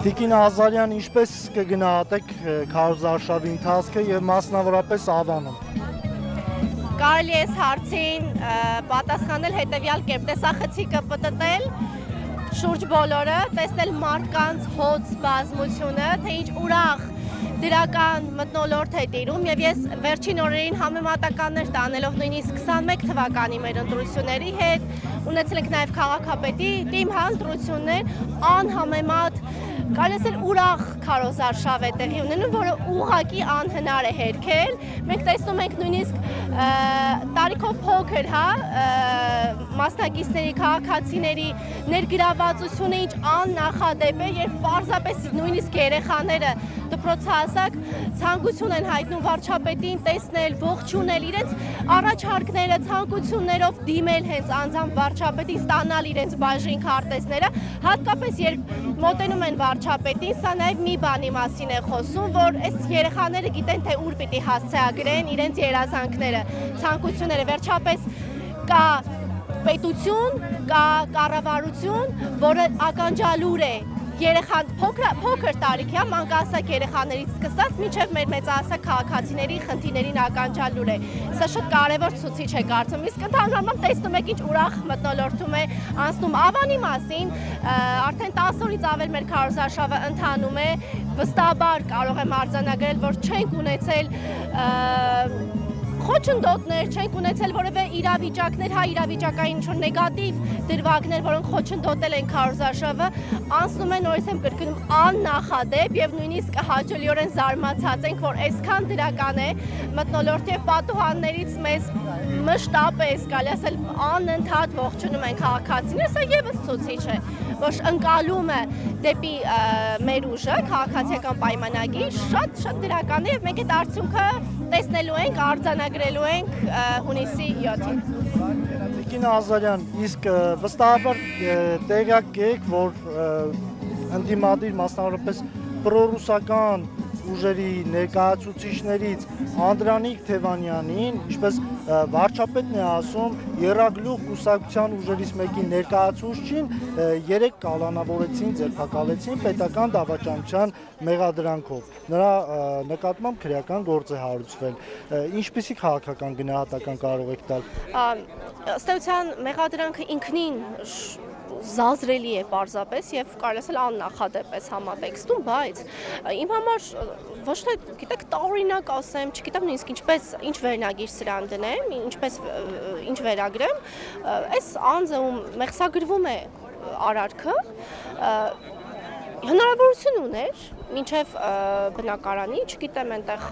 Տիկին Ազարյան, ինչպես կգնահատեք քարոզարշավի ընթացքը եւ մասնավորապես Ավանում։ Կարելի է հարցին պատասխանել հետևյալ կերպ, տեսախցիկը պտտել, շուրջ բոլորը, տեսնել մարդկանց հոծ բազմությունը, թե ինչ ուրախ դրական մթնոլորտ է տիրում եւ ես վերջին օրերին համեմատականներ տանելով նույնիսկ 21 թվականի մեր ընտրությունների հետ ունեցել ենք նաեւ քաղաքապետի թիմ ընտրություններ անհամեմատ կարելի է ուրախ քարոզարշավ է տեղի ունենում, որը ուղղակի անհնար է հերքել։ Մենք տեսնում ենք նույնիսկ տարիքով փոքր, մասնակիցների, քաղաքացիների ներգրավվածությունը ինչ աննախադեպ է, երբ պարզապես նույնիսկ երեխաները դպրոցահասակ ցանկություն են հայտնում վարչապետին տեսնել, ողջունել իրենց առաջարկները, ցանկություններով դիմել հենց անձամբ վարչապետին, ստանալ իրենց բաժին քարտեզները, հատկապես երբ մոտենում են վարչապետին, սա նաև մի բանի մասին է խոսում, որ այս երեխաները գիտեն, թե ուր պիտի հասցեագրեն իրենց երազանքները, ցանկությունները, վերջապես կա պետություն, կա կառավարություն, որը ականջալուր է երեխան փոքր տարիքի մանկահասակ երեխաներից սկսած մինչև մեր մեծահասակ քաղաքացիների խնդիրներին ականջալուր է։ Սա շատ կարևոր ցուցիչ է կարծում։ Իսկ ընդհանրապես տեսնում եք ինչ ուրախ մթնոլորտում է անցնում Ավանի մասին, արդեն 10 օրից ավել մեր քարոզարշավը ընթանում է, վստահաբար կարող եմ արձանագրել, որ չենք ունեցել խոչընդոտներ, չենք ունեցել որևէ իրավիճակներ, իրավիճակային ինչ-որ նեգատիվ դրվագներ, որոնք խոչընդոտել են քարոզարշավը, անցնում են, նորից եմ կրկնում, աննախադեպ եւ նույնիսկ հաճելիորեն զարմացած ենք, որ այսքան դրական է մթնոլորտի եւ պատուհաններից մեզ մշտապես, կարելի ասել, անընդհատ ողջունում են քաղաքացիները, սա եւս ցուցիչ է, որ ընկալումը դեպի մեր ուժը, քաղաքացիական պայմանագիր շատ դրական է եւ մենք այդ արդյունքը տեսնելու ենք, արձանագրելու ենք հունիսի 7-ին։ Տիկին Ազարյան, իսկ վստահաբար տեղյակ եք, որ ընդդիմադիր մասնավորապես պրոռուսական ուժերի ներկայացուցիչներից Անդրանիկ Թևանյանին, ինչպես վարչապետն է ասում, եռագլուխ կուսակցության ուժերից մեկի ներկայացուցչին 3 կալանավորեցին, ձերբակալեցին պետական դավաճանության մեղադրանքով։ Նրա նկատմամբ քրեական գործ է հարուցվել։ Ինչպիսի քաղաքական գնահատական կարող եք տալ։ Ըստ էության մեղադրանքը ինքնին զազրելի է պարզապես եւ կարելի ասել աննախադեպ է համատեքստում, բայց իմ համար ոչ թե գիտեք տարօրինակ ասեմ, չգիտեմ նույնիսկ ինչ վերնագիր սրան դնեմ, ինչ վերագրեմ, այս անձը ում մեղսագրվում է արարքը հնարավորություն ուներ մինչև բնակարանի, չգիտեմ այնտեղ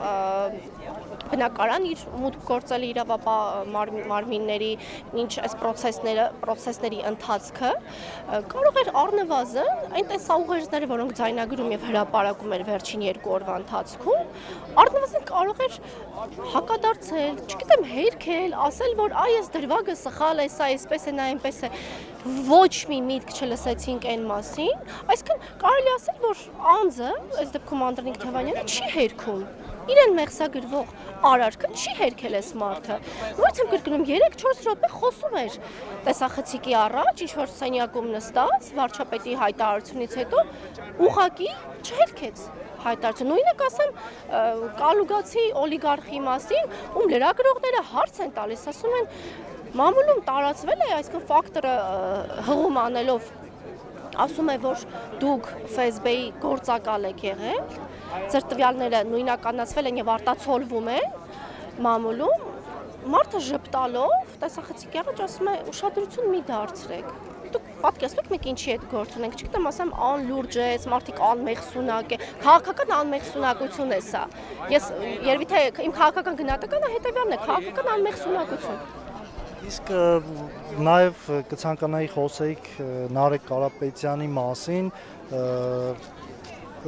բնակարան իր մուտք գործել իրավապահ մարմինների ինչ այս պրոցեսների ընթացքը կարող էր առնվազն այն տեսաուղերձները, որոնք ձայնագրում եւ հրապարակում էր վերջին 2 օրվա ընթացքում, առնվազն կարող էր հակադարձել, չգիտեմ, հերքել, ասել, որ այս դրվագը սխալ է, սա այսպես է, նա այնպես է, ոչ մի միտք չլսեցինք այն մասին, այսինքն կարելի ասել, որ անձը, այս դեպքում Անդրանիկ Թևանյանը չի հերքում, իրեն մեղսագրվող արարքը չի հերքել այս մարդը։ Նույնիսկ եմ կրկնում 3-4 րոպե խոսում էր տեսախցիկի առաջ, ինչ-որ սենյակում նստած, վարչապետի հայտարարությունից հետո ուղղակի չհերքեց հայտարարություն։ Նույնը կասեմ կալուգացի օլիգարխի մասին, ում լրագրողները հարց են տալիս, ասում են մամուլում տարածվել է, այսինքն ֆակտորը հղում անելով ասում է, որ դուք ՖՍԲ-ի գործակալ եք եղել, ձեր տվյալները նույնականացվել են եւ արտացոլվում են մամուլում, մարդը ժպտալով տեսախցիկի առաջ ասում է ուշադրություն մի դարձրեք։ Դուք պատկերացնեք մենք ինչի հետ գործ ունենք, չգիտեմ, ասեմ անլուրջ է, մարդիկ անմեղսունակ է, քաղաքական անմեղսունակություն է սա։ Ես երևի թե իմ քաղաքական գնահատականը հետեւյալն է, քաղաքական անմեղսունակություն։ Իսկ նաև կցանկանայի խոսեիք Նարեկ Կարապետյանի մասին,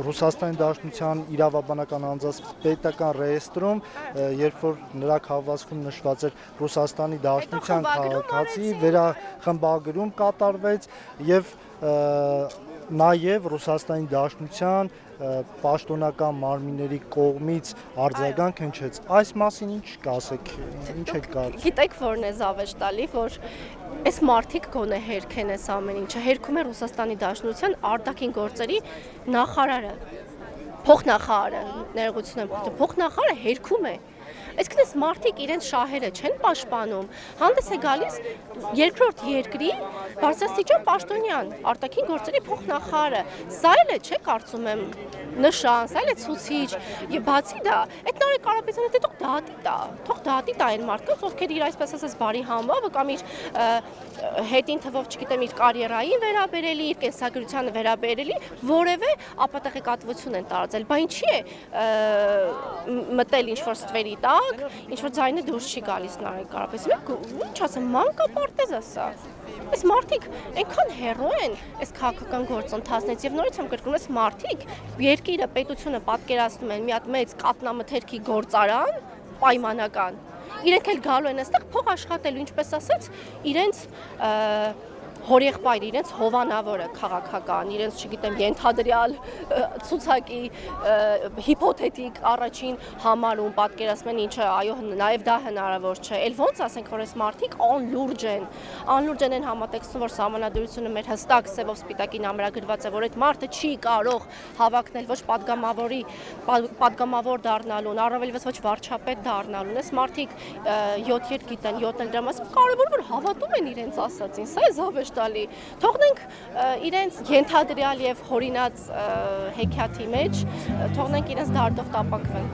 Ռուսաստանի Դաշնության իրավաբանական անձանց պետական ռեեստրում, երբ որ նրա քաղվածքում նշված էր Ռուսաստանի Դաշնության քաղաքացի, վերախմբագրում կատարվեց եւ Նաև Ռուսաստանի Դաշնության պաշտոնական մարմինների կողմից արձագանք հնչեց։ Այս մասին ինչ կասեք, ինչ եք կարծում։ Գիտեք, որն է զավեշ տալի, որ այս մարդիկ գոնե հերքեն այս ամեն ինչը, հերքում է Ռուսաստանի Դաշնության արտաքին գործերի նախարարը, փոխնախարարը, ներողություն եմ խնդրում, փոխնախարարը հերքում է։ Այսինքն այս մարդիկ իրենց շահերը չեն պաշտպանում, հանդես է գալիս երկրորդ երկրի բարձրաստիճան պաշտոնյան, արտաքին գործերի փոխնախարարը։ Սա էլ է, չէ՞, կարծում եմ, նշան, սա էլ է ցուցիչ, եւ բացի դա, այդ Նարեկ Կարապետյանը դե թող դատի տա այն մարդկանց, ովքեր իր այսպես ասած բարի համբավը կամ իր հետին թվով, չգիտեմ, իր կարիերային վերաբերելի, իր կենսագրությանը վերաբերելի որևէ ապատեղեկատվություն են տարածել, բա ինչի է մտել ինչ-որ ստվերի տակ, ինչ-որ ձայնը դուրս չի գալիս Նարեկ Կարապետյանը, ինչ ասեմ, մանկապարտեզ է սա։ Այս մարդիկ այնքան հեռու են այս քաղաքական գործընթացներից եւ նորից եմ կրկնում, այս մարդիկ երկիրը, պետությունը պատկերացնում են մի հատ մեծ կատնամթերքի գործարան, պայմանական։ Իրենք էլ գալու են այստեղ փող աշխատելու, ինչպես ասած, իրենց հորեղբայրը, իրենց հովանավորը քաղաքական, իրենց, չգիտեմ, ենթադրյալ ցուցակի հիպոթետիկ առաջին համարում պատկերացնում են ինչը, այո, նաև դա հնարավոր չէ։ Էլ ոնց ասենք, որ այս մարդիկ անլուրջ են այն համատեքստում, որ սահմանադրությունը մեր հստակ սևով սպիտակին ամրագրված է, որ այդ մարդը չի կարող հավակնել ոչ պատգամավոր դառնալուն, առավելևս ոչ վարչապետ դառնալուն։ Այս մարդիկ 7 երկ գիտեն, 7 էլ դրա մասին կարևոր որ հավատում են իրենց ասածին, սա է զավեշ տալի։ Թողնենք իրենց ենթադրյալ եւ հորինած հեքիաթի մեջ, թողնենք իրենց դարտով տապակվեն։